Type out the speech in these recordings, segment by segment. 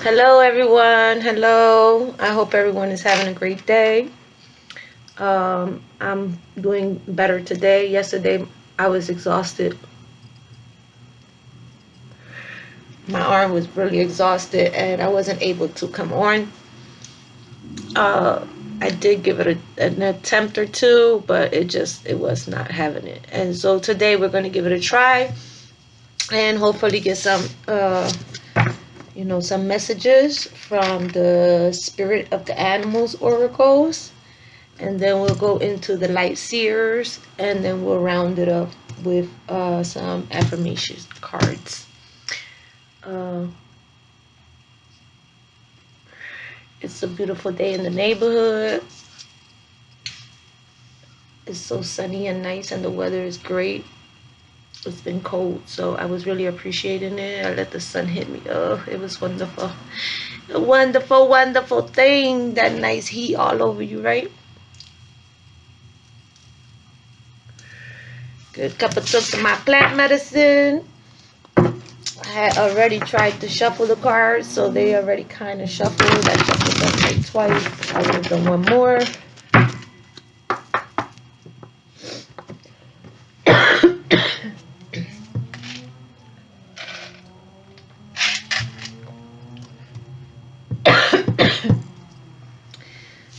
Hello, everyone. Hello. I hope everyone is having a great day. I'm doing better today. Yesterday, I was exhausted. My arm was really exhausted, and I wasn't able to come on. Uh, I did give it an attempt or two, but it was not having it. And so today, we're going to give it a try and hopefully get some messages from the spirit of the animals oracles, and then we'll go into the light seers, and then we'll round it up with some affirmation cards. uh, it's a beautiful day in the neighborhood. It's so sunny and nice, and the weather is great. It's been cold, so I was really appreciating it. I let the sun hit me. Oh, it was wonderful. A wonderful, wonderful thing. That nice heat all over you, right? Good cup of took to my plant medicine. I had already tried to shuffle the cards, so they already kind of shuffled. I shuffled them like twice. I would have done one more.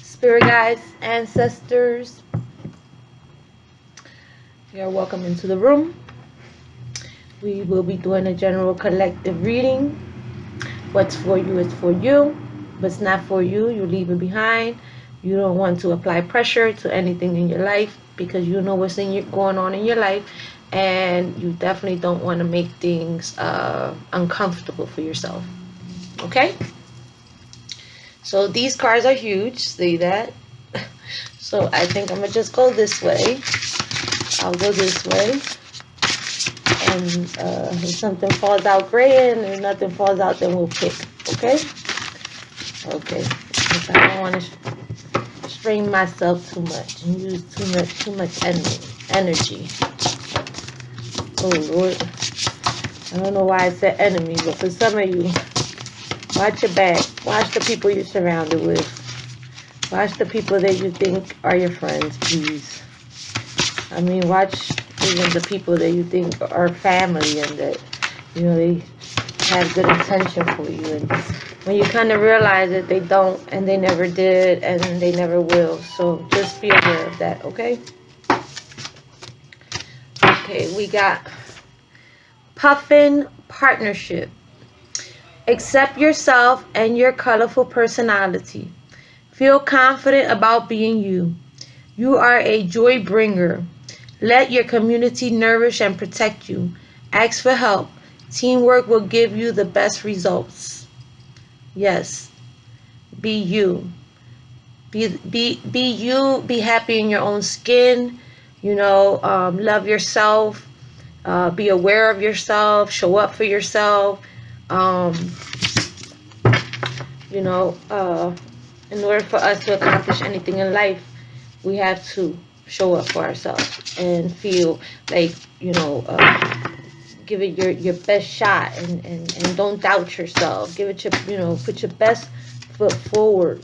Spirit guides, ancestors, you're welcome into the room. We will be doing a general collective reading. What's for you is for you. What's not for you, you leave it behind. You don't want to apply pressure to anything in your life because you know what's going on in your life, and you definitely don't want to make things uncomfortable for yourself. Okay? So these cards are huge. See that? So I think I'm going to just go this way. I'll go this way. And if something falls out, great. And if nothing falls out, then we'll pick. Okay? Okay. Because I don't want to strain myself too much and use too much energy. Oh, Lord. I don't know why I said enemy, but for some of you, watch your back. Watch the people you're surrounded with. Watch the people that you think are your friends, please. I mean, watch even the people that you think are family and that, they have good intention for you. And when you kind of realize that they don't, and they never did, and they never will. So just be aware of that, okay? Okay, we got Puffin Partnership. Accept yourself and your colorful personality. Feel confident about being you. You are a joy bringer. Let your community nourish and protect you. Ask for help. Teamwork will give you the best results. Yes, be you. Be you. Be happy in your own skin. Love yourself. Be aware of yourself. Show up for yourself. Um, in order for us to accomplish anything in life, we have to show up for ourselves and feel like, give it your best shot, and don't doubt yourself. Give it put your best foot forward,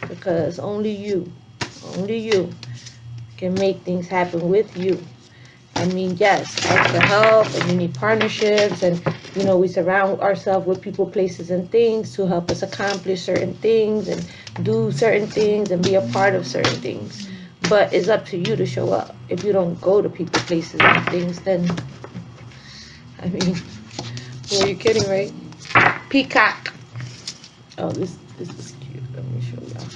because only you can make things happen with you. I mean, yes, ask for help, and you need partnerships, and we surround ourselves with people, places, and things to help us accomplish certain things and do certain things and be a part of certain things. But it's up to you to show up. If you don't go to people, places, and things, then, I mean, who are you kidding, right? Peacock. Oh, this is cute. Let me show y'all.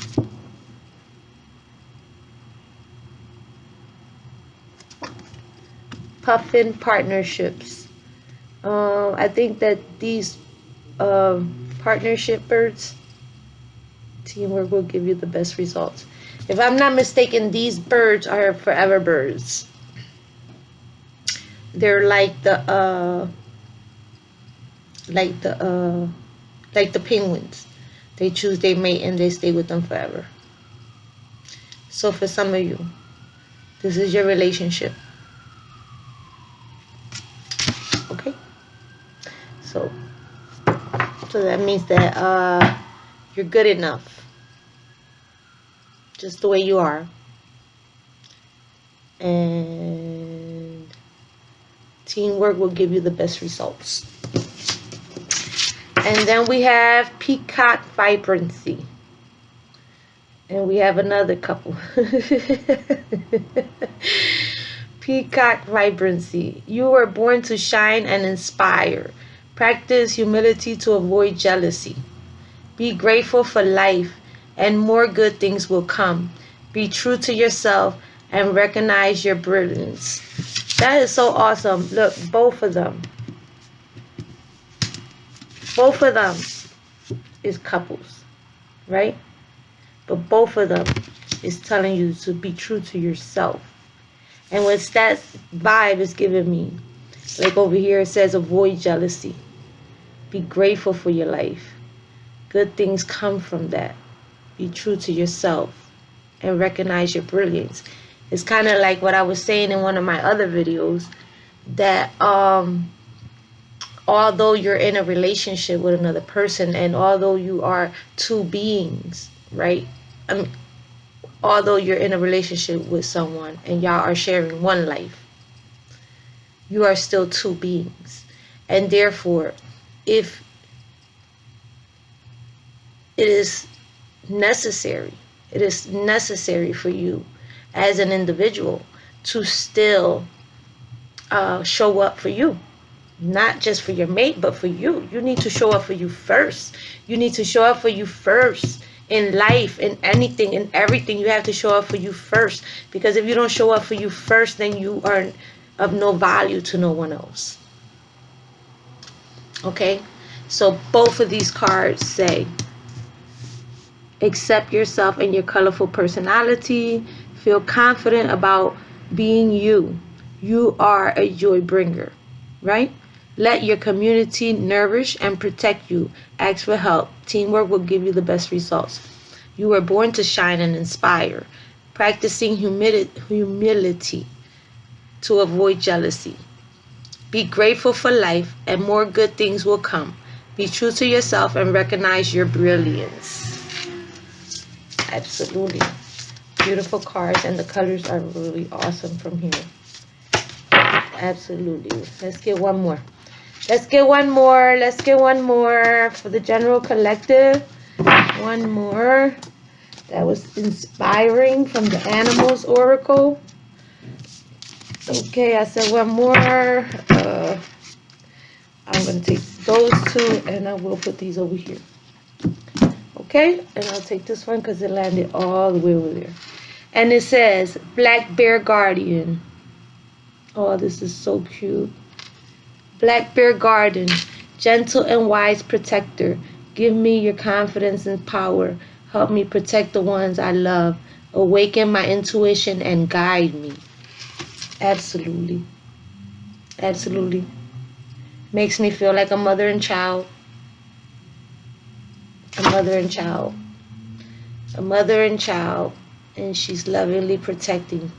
Puffin Partnerships. I think that these partnership birds, teamwork will give you the best results. If I'm not mistaken, these birds are forever birds. They're like the penguins. They choose their mate and they stay with them forever. So for some of you, this is your relationship. Okay? So So that means that you're good enough, just the way you are. And teamwork will give you the best results. And then we have Peacock Vibrancy. And we have another couple. Peacock Vibrancy. You were born to shine and inspire. Practice humility to avoid jealousy. Be grateful for life, and more good things will come. Be true to yourself and recognize your brilliance. That is so awesome. Look, both of them. Both of them is couples, right? But both of them is telling you to be true to yourself. And what that vibe is giving me, like over here it says avoid jealousy. Be grateful for your life. Good things come from that. Be true to yourself and recognize your brilliance. It's kind of like what I was saying in one of my other videos, that although you're in a relationship with another person, and although you are two beings, right? I mean, although you're in a relationship with someone and y'all are sharing one life, you are still two beings. And therefore, if it is necessary for you as an individual to still show up for you. Not just for your mate, but for you. You need to show up for you first. You need to show up for you first in life, in anything, in everything. You have to show up for you first. Because if you don't show up for you first, then you are of no value to no one else. Okay? So both of these cards say, accept yourself and your colorful personality. Feel confident about being you. You are a joy bringer, right? Let your community nourish and protect you. Ask for help. Teamwork will give you the best results. You were born to shine and inspire. Practicing humility to avoid jealousy. Be grateful for life, and more good things will come. Be true to yourself and recognize your brilliance. Absolutely. Beautiful cards, and the colors are really awesome from here. Absolutely. Let's get one more. Let's get one more. Let's get one more for the general collective. One more. That was inspiring from the Animals Oracle. Okay, I said one more. I'm going to take those two, and I will put these over here. Okay, and I'll take this one because it landed all the way over there. And it says, Black Bear Guardian. Oh, this is so cute. Black Bear Guardian, gentle and wise protector. Give me your confidence and power. Help me protect the ones I love. Awaken my intuition and guide me. Absolutely. Absolutely. Makes me feel like a mother and child. A mother and child. A mother and child. And she's lovingly protecting.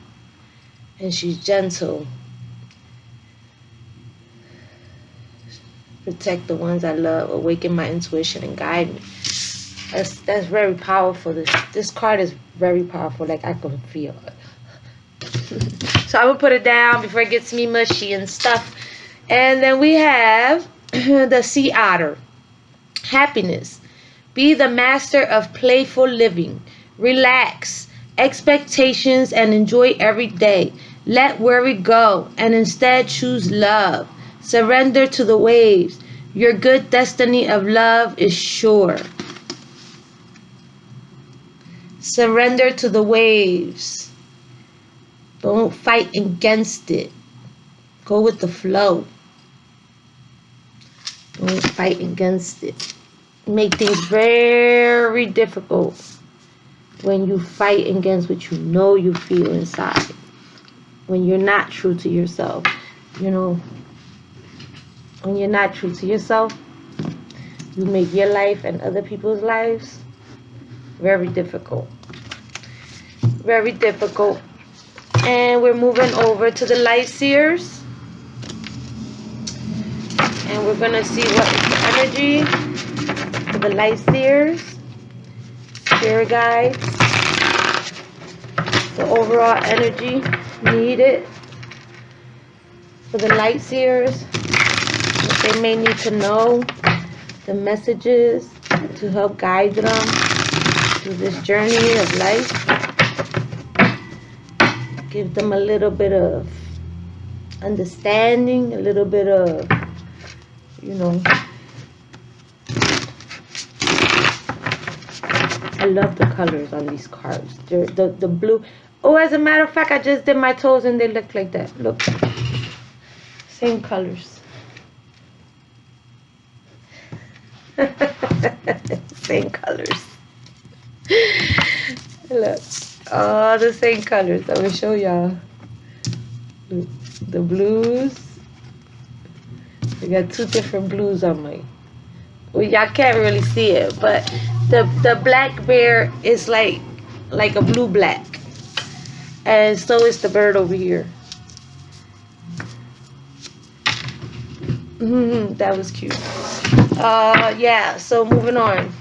And she's gentle. Protect the ones I love. Awaken my intuition and guide me. That's very powerful. This card is very powerful. Like, I can feel it. So I will put it down before it gets me mushy and stuff. And then we have the Sea Otter. Happiness. Be the master of playful living. Relax expectations and enjoy every day. Let worry go and instead choose love. Surrender to the waves. Your good destiny of love is sure. Surrender to the waves. Don't fight against it. Go with the flow. Don't fight against it. Make things very difficult when you fight against what you know you feel inside. When you're not true to yourself. You know, when you're not true to yourself, you make your life and other people's lives very difficult. Very difficult. And we're moving over to the Light Seers. And we're going to see what is the energy for the light seers, spirit guides, the overall energy needed for the light seers, what they may need to know, the messages to help guide them through this journey of life. Give them a little bit of understanding, a little bit of, you know, I love the colors on these cards. The blue. Oh, as a matter of fact, I just did my toes and they look like that. Look. Same colors. Same colors. Look. All the same colors. I'm going to show y'all. The blues. We got two different blues on my... Well, y'all can't really see it, but the black bear is like a blue black, and so is the bird over here. That was cute. Yeah, so moving on.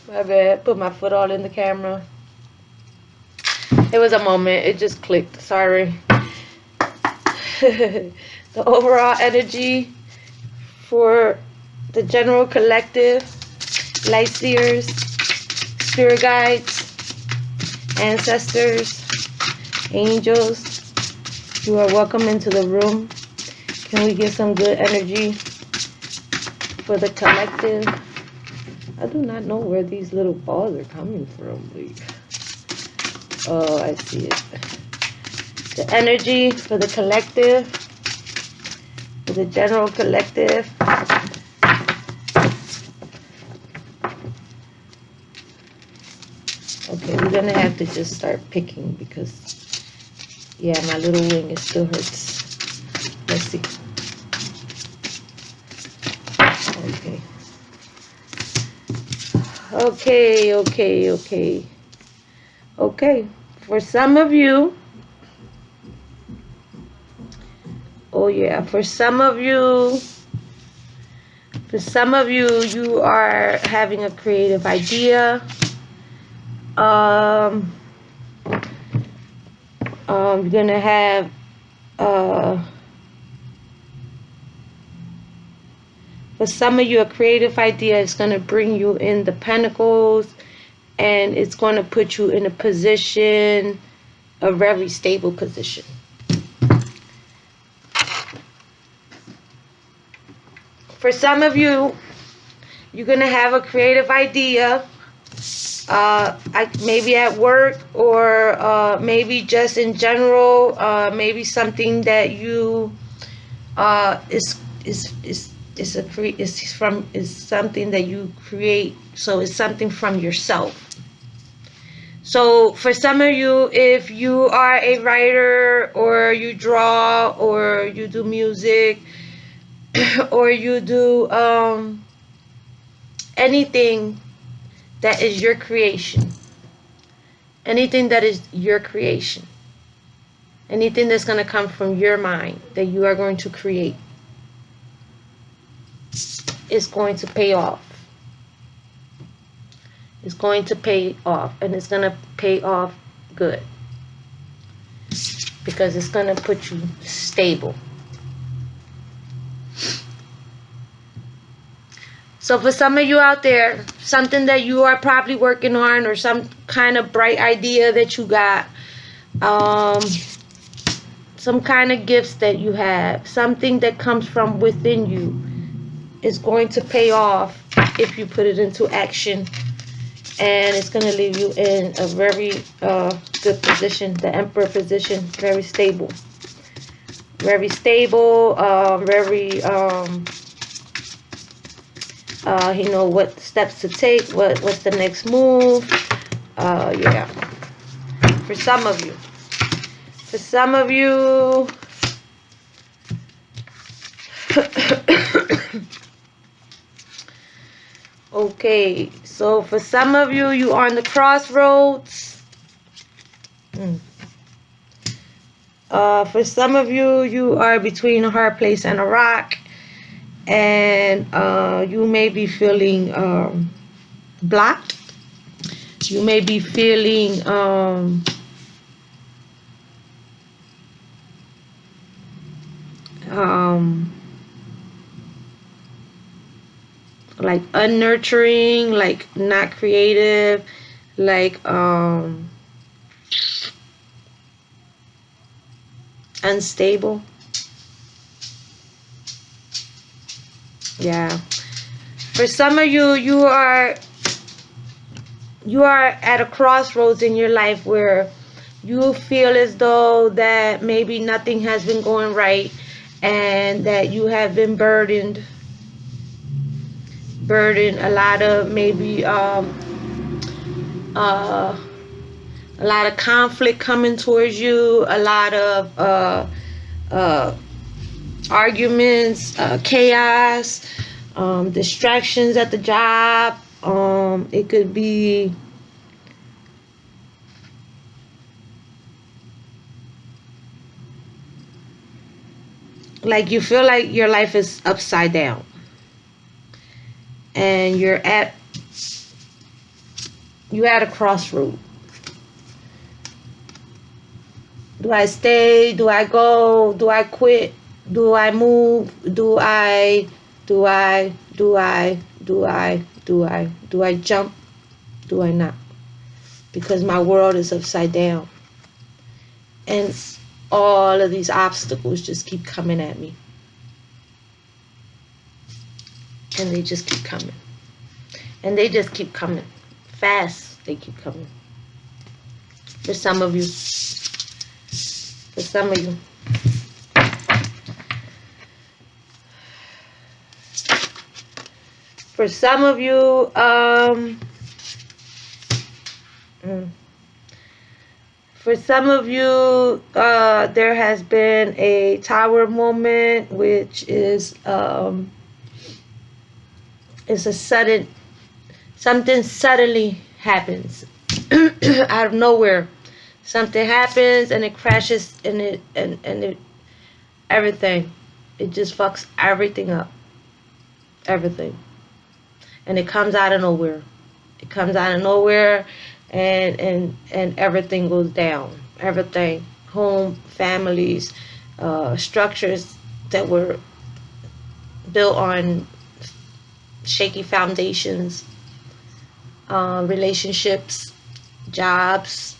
My bad, put my foot all in the camera. It was a moment, it just clicked, sorry. The overall energy for the general collective, light seers, spirit guides, ancestors, angels, you are welcome into the room. Can we get some good energy for the collective? I do not know where these little balls are coming from. Oh, I see it. The energy for the collective, for the general collective. Okay, we're gonna have to just start picking because, yeah, my little wing, it still hurts. Let's see. Okay. For some of you, for some of you are having a creative idea. You're gonna have for some of you, a creative idea is going to bring you in the pentacles, and it's going to put you in a position, a very stable position. For some of you, you're going to have a creative idea, maybe at work, or maybe just in general, maybe something that you is something that you create, so it's something from yourself. So for some of you, if you are a writer, or you draw, or you do music, or you do anything that is your creation, anything that is your creation, anything that's going to come from your mind that you are going to create, is going to pay off. It's going to pay off, and it's going to pay off good, because it's going to put you stable. So for some of you out there, something that you are probably working on, or some kind of bright idea that you got, some kind of gifts that you have, something that comes from within you, is going to pay off if you put it into action, and it's going to leave you in a very good position, the Emperor position, very stable, very you know what steps to take, what's the next move. Yeah, for some of you, okay, so for some of you, you are on the crossroads. For some of you, you are between a hard place and a rock, and you may be feeling blocked. You may be feeling like unnurturing, like not creative, like unstable. Yeah. For some of you, you are at a crossroads in your life where you feel as though that maybe nothing has been going right, and that you have been burdened a lot of maybe uh a lot of conflict coming towards you, a lot of uh arguments, chaos, distractions at the job. It could be like you feel like your life is upside down, and you're at a crossroad. Do I stay? Do I go? Do I quit? Do I move? Do I jump? Do I not? Because my world is upside down. And all of these obstacles just keep coming at me. And they just keep coming. And they just keep coming. Fast, they keep coming. For some of you. For some of you. For some of you, for some of you, there has been a tower moment, which is a sudden, something suddenly happens out of nowhere. Something happens and it crashes, and it everything. It just fucks everything up. Everything. And it comes out of nowhere. It comes out of nowhere, and everything goes down. Everything. Home, families, structures that were built on shaky foundations, relationships, jobs,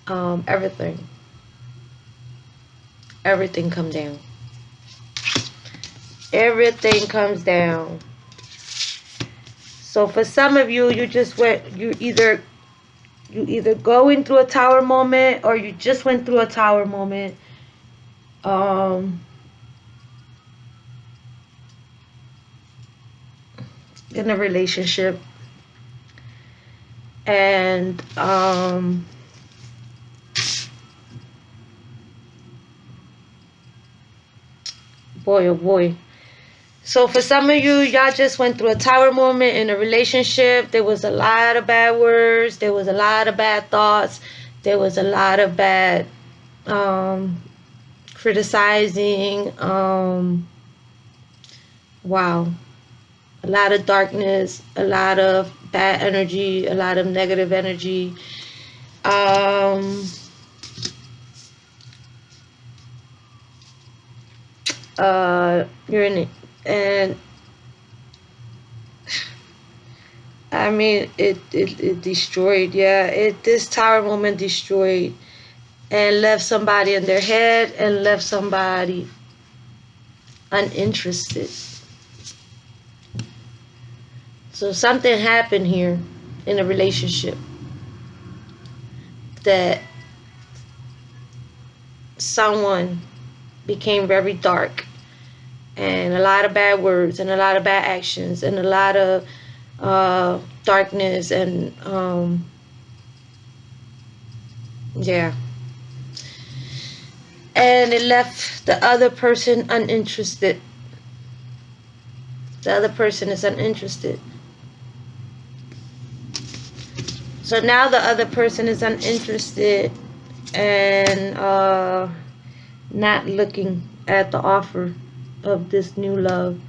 everything. Everything comes down. Everything comes down. So for some of you, you either going through a tower moment, or you just went through a tower moment. In a relationship, and boy, oh boy. So for some of you, y'all just went through a tower moment in a relationship. There was a lot of bad words. There was a lot of bad thoughts. There was a lot of bad criticizing. Wow. A lot of darkness, a lot of bad energy, a lot of negative energy. You're in it. And I mean, it destroyed. Yeah, this tower moment destroyed and left somebody in their head and left somebody uninterested. So something happened here in a relationship that someone became very dark, and a lot of bad words and a lot of bad actions and a lot of darkness, and yeah. And it left the other person uninterested. The other person is uninterested. So now the other person is uninterested and not looking at the offer of this new love,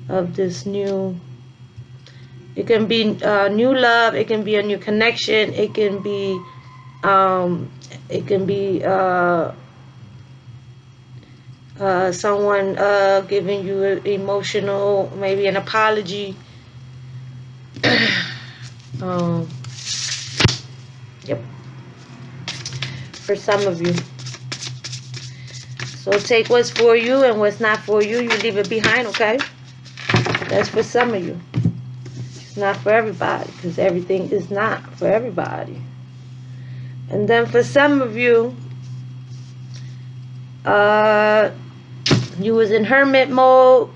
of this new. It can be new love. It can be a new connection. It can be someone giving you an emotional, maybe an apology. um, yep, for some of you. So take what's for you, and what's not for you, you leave it behind, okay? That's for some of you. It's not for everybody, because everything is not for everybody. And then for some of you, you was in hermit mode.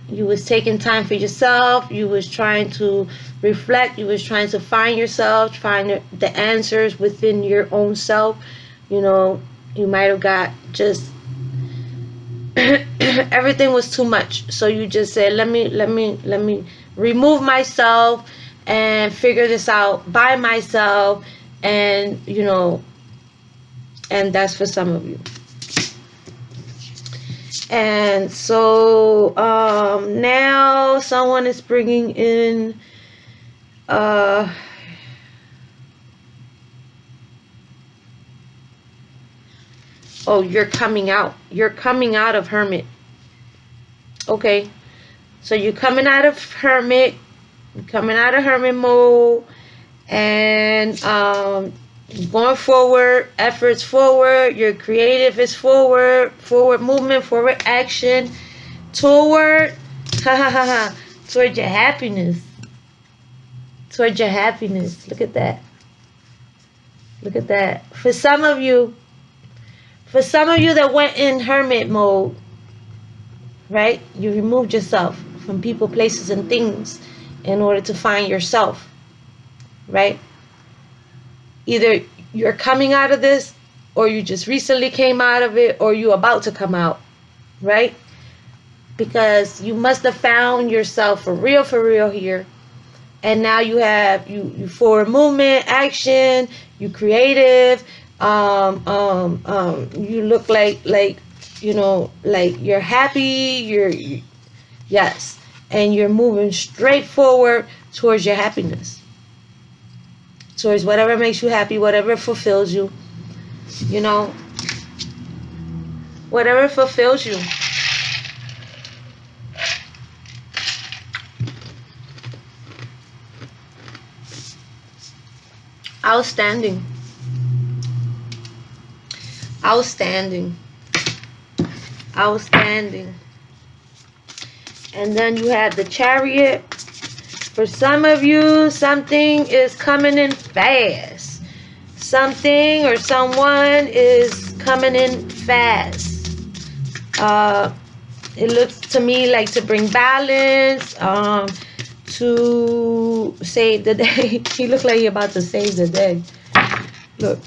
You was taking time for yourself. You was trying to reflect. You was trying to find yourself, find the answers within your own self. You know, you might have got just everything was too much. So you just said, let me remove myself and figure this out by myself. And and that's for some of you. And so now someone is bringing in oh, you're coming out of hermit. Okay, so you're coming out of hermit mode, and going forward, efforts forward, your creative is forward movement, forward action toward towards your happiness. Look at that. For some of you that went in hermit mode, right? You removed yourself from people, places, and things in order to find yourself, right? Either you're coming out of this, or you just recently came out of it, or you're about to come out, right? Because you must have found yourself for real here. And now you have you forward movement, action, you creative, you look like like you're happy, yes, and you're moving straight forward towards your happiness, towards whatever makes you happy, whatever fulfills you, whatever fulfills you. Outstanding. And then you have the Chariot. For some of you, something is coming in fast. Something or someone is coming in fast. It looks to me like to bring balance, to save the day. He looks like he's about to save the day. Look.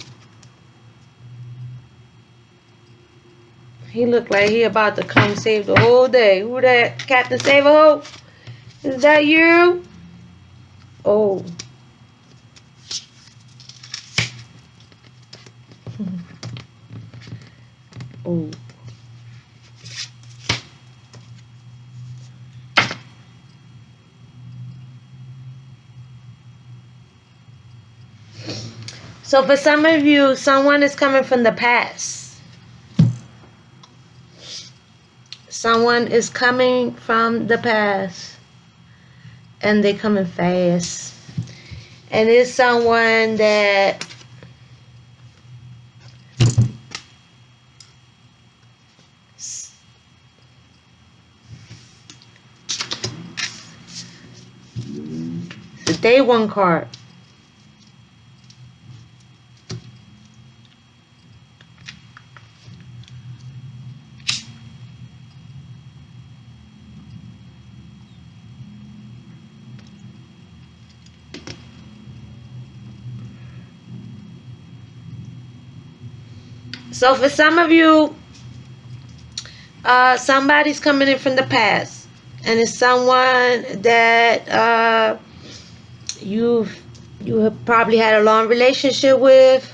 He looked like he about to come save the whole day. Who that? Captain Save-A-Ho? Is that you? Oh. Oh. So for some of you, someone is coming from the past. Someone is coming from the past. And they coming fast. And it's someone that the Day One card. So for some of you, somebody's coming in from the past, and it's someone that you have probably had a long relationship with.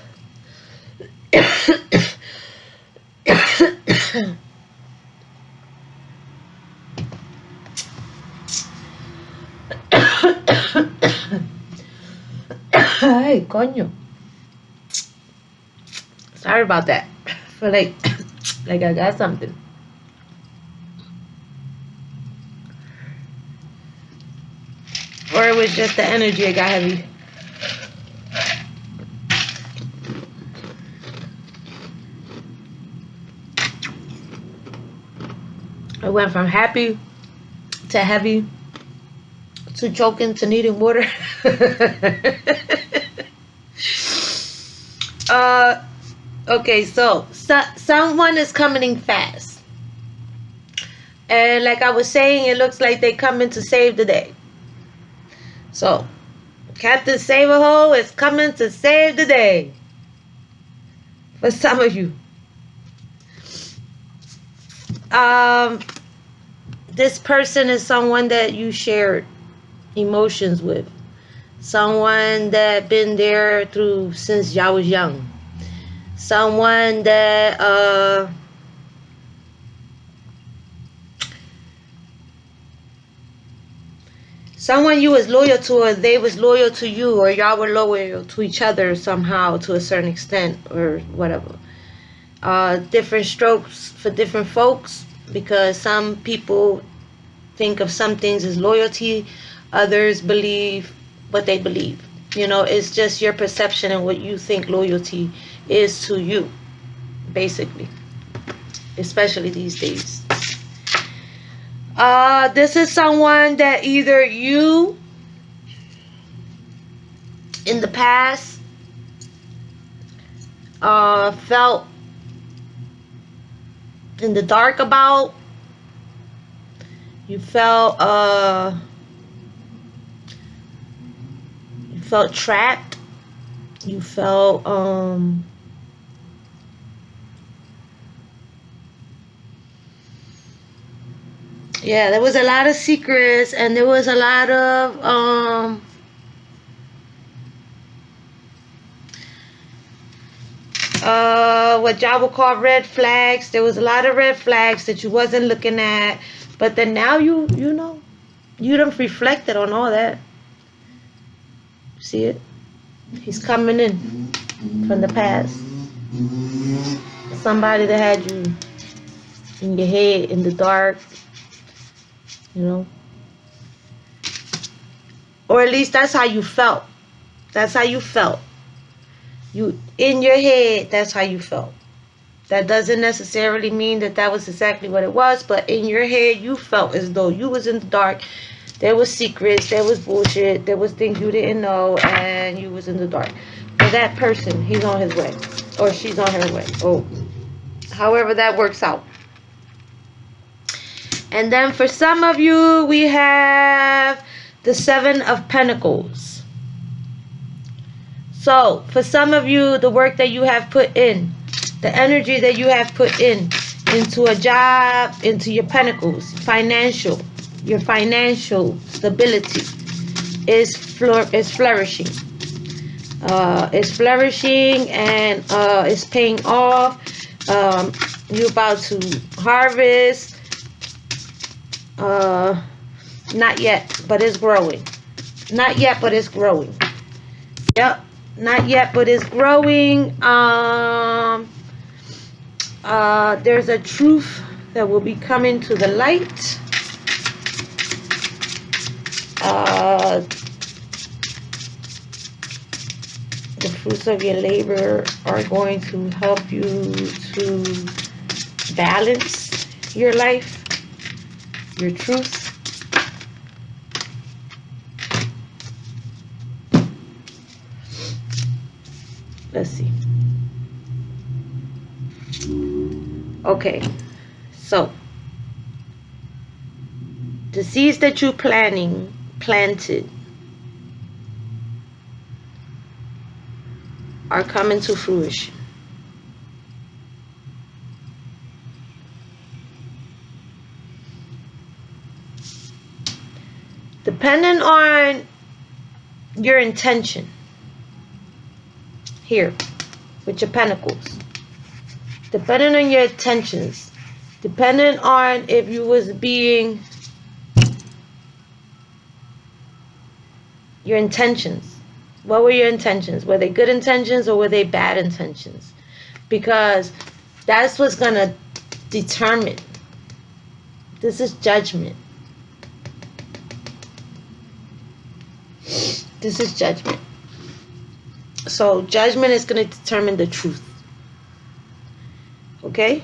Ay, coño. Sorry about that. I feel like I got something. Or it was just the energy. I got heavy. I went from happy to heavy to choking to needing water. Okay, so someone is coming in fast. And like I was saying, it looks like they coming to save the day. So, Captain Save-A-Hole is coming to save the day. For some of you. This person is someone that you shared emotions with. Someone that been there through since y'all was young. Someone that someone you was loyal to, or they was loyal to you, or y'all were loyal to each other somehow to a certain extent, or whatever. Different strokes for different folks, because some people think of some things as loyalty, others believe what they believe. You know, it's just your perception and what you think loyalty is to you, basically, especially these days. This is someone that either you in the past felt in the dark about. You felt trapped. You felt yeah, there was a lot of secrets, and there was a lot of what y'all would call red flags. There was a lot of red flags that you wasn't looking at, but then now you know, you done reflected on all that. See it? He's coming in from the past. Somebody that had you in your head in the dark, you know, or at least that's how you felt. That's how you felt. You in your head, that's how you felt. That doesn't necessarily mean that that was exactly what it was, but in your head you felt as though you was in the dark. There was secrets, there was bullshit, there was things you didn't know, and you was in the dark. For that person, he's on his way, or she's on her way, or however that works out. And then for some of you, we have the Seven of Pentacles. So for some of you, the work that you have put in, the energy that you have put in into a job, into your pentacles, financial, your financial stability is flourishing. It's flourishing, and it's paying off. You're about to harvest. Not yet, but it's growing. Not yet, but it's growing. Yep, not yet, but it's growing. There's a truth that will be coming to the light. The fruits of your labor are going to help you to balance your life, your truth. Let's see. Okay, so the seeds that you planted are coming to fruition. Depending on your intention here with your pentacles, depending on your intentions, depending on if you was being Your intentions. What were your intentions? Were they good intentions or were they bad intentions? Because that's what's going to determine. This is judgment. This is judgment. So judgment is going to determine the truth. Okay?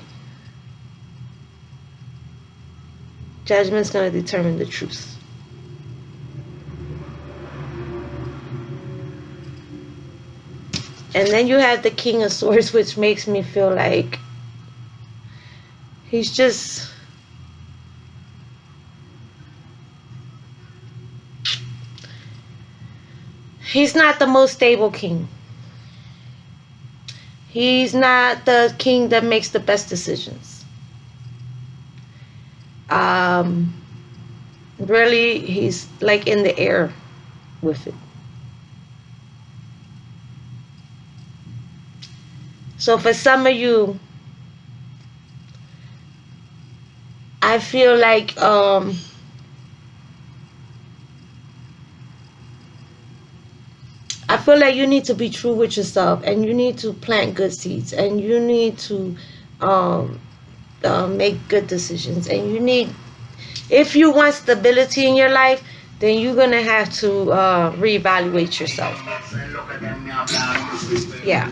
Judgment is going to determine the truth. And then you have the King of Swords, which makes me feel like he's not the most stable king. He's not the king that makes the best decisions. Really, he's like in the air with it. So for some of you, I feel like you need to be true with yourself, and you need to plant good seeds, and you need to make good decisions, and you need, if you want stability in your life, then you're gonna have to reevaluate yourself. Yeah,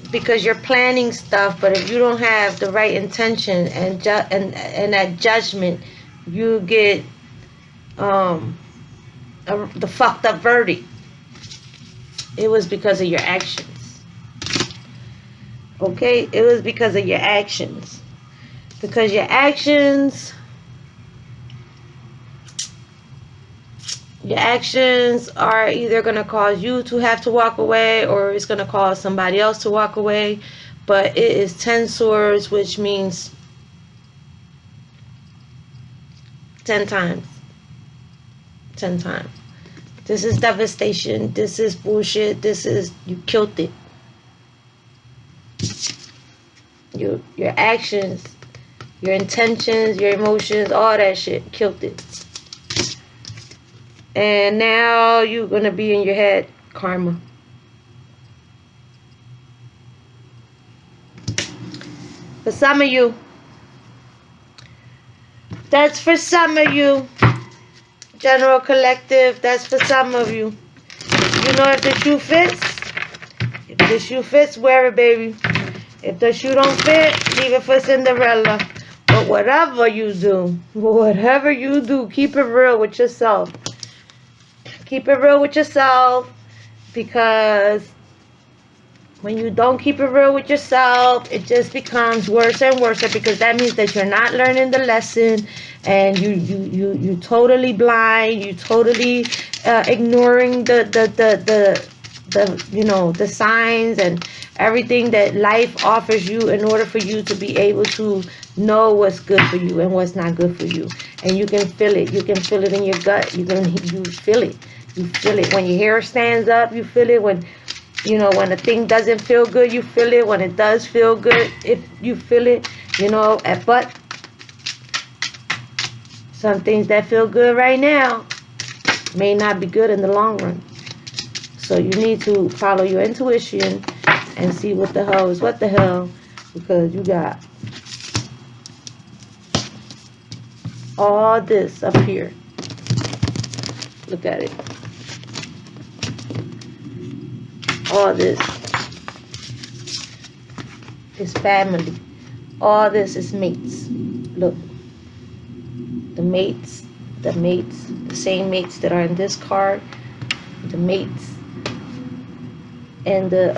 because you're planning stuff, but if you don't have the right intention and that judgment, you get the fucked up verdict. It was because of your actions. Okay? It was because of your actions. Because your actions are either going to cause you to have to walk away, or it's going to cause somebody else to walk away. But it is 10 swords, which means 10 times. 10 times. This is devastation. This is bullshit. This is, you killed it. Your actions, your intentions, your emotions, all that shit, killed it. And now you're going to be in your head, karma. For some of you, that's for some of you. General Collective, that's for some of you. You know, if the shoe fits, wear it, baby. If the shoe don't fit, leave it for Cinderella. But whatever you do, keep it real with yourself. Keep it real with yourself, because when you don't keep it real with yourself, it just becomes worse and worse, because that means that you're not learning the lesson, and you totally blind, you totally ignoring the signs and everything that life offers you in order for you to be able to know what's good for you and what's not good for you. And you can feel it. You can feel it in your gut. You feel it. You feel it when your hair stands up. You feel it when when a thing doesn't feel good. You feel it when it does feel good. If you feel it, but some things that feel good right now may not be good in the long run. So you need to follow your intuition and see what the hell is what the hell, because you got all this up here. Look at it. All this is family. All this is mates. Look. The mates, the same mates that are in this card, the mates, and the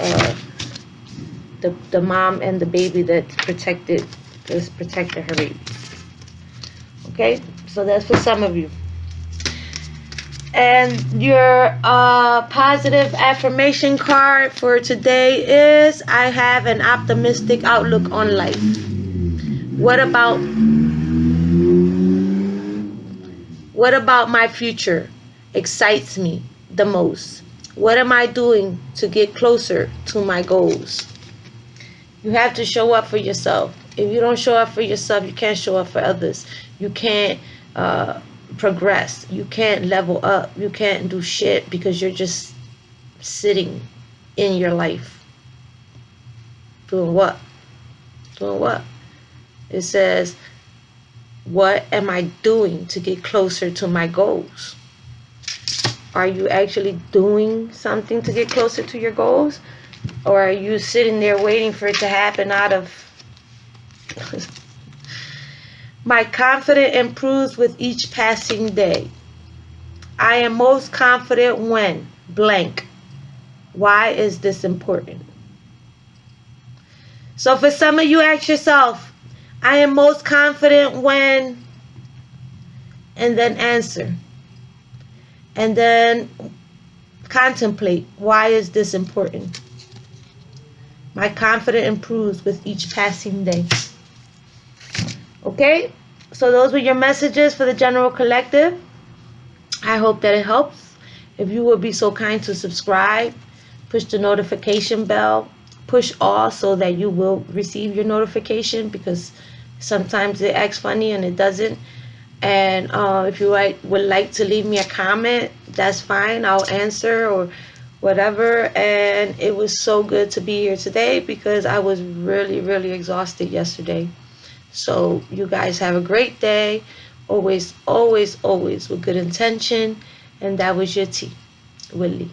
mom and the baby that's protected her baby. Okay, so that's for some of you. And your positive affirmation card for today is, I have an optimistic outlook on life. What about my future excites me the most? What am I doing to get closer to my goals? You have to show up for yourself. If you don't show up for yourself, you can't show up for others. You can't progress. You can't level up. You can't do shit because you're just sitting in your life. Doing what? Doing what? It says, what am I doing to get closer to my goals? Are you actually doing something to get closer to your goals? Or are you sitting there waiting for it to happen out of... My confidence improves with each passing day. I am most confident when blank. Why is this important? So for some of you, ask yourself, I am most confident when, and then answer. And then contemplate, why is this important? My confidence improves with each passing day. Okay? So those were your messages for the General Collective. I hope that it helps. If you would be so kind to subscribe, push the notification bell, push all so that you will receive your notification, because sometimes it acts funny and it doesn't. And if you would like to leave me a comment, that's fine. I'll answer or whatever. And it was so good to be here today because I was really, really exhausted yesterday. So you guys have a great day. Always, always, always with good intention. And that was your T, Willie.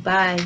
Bye.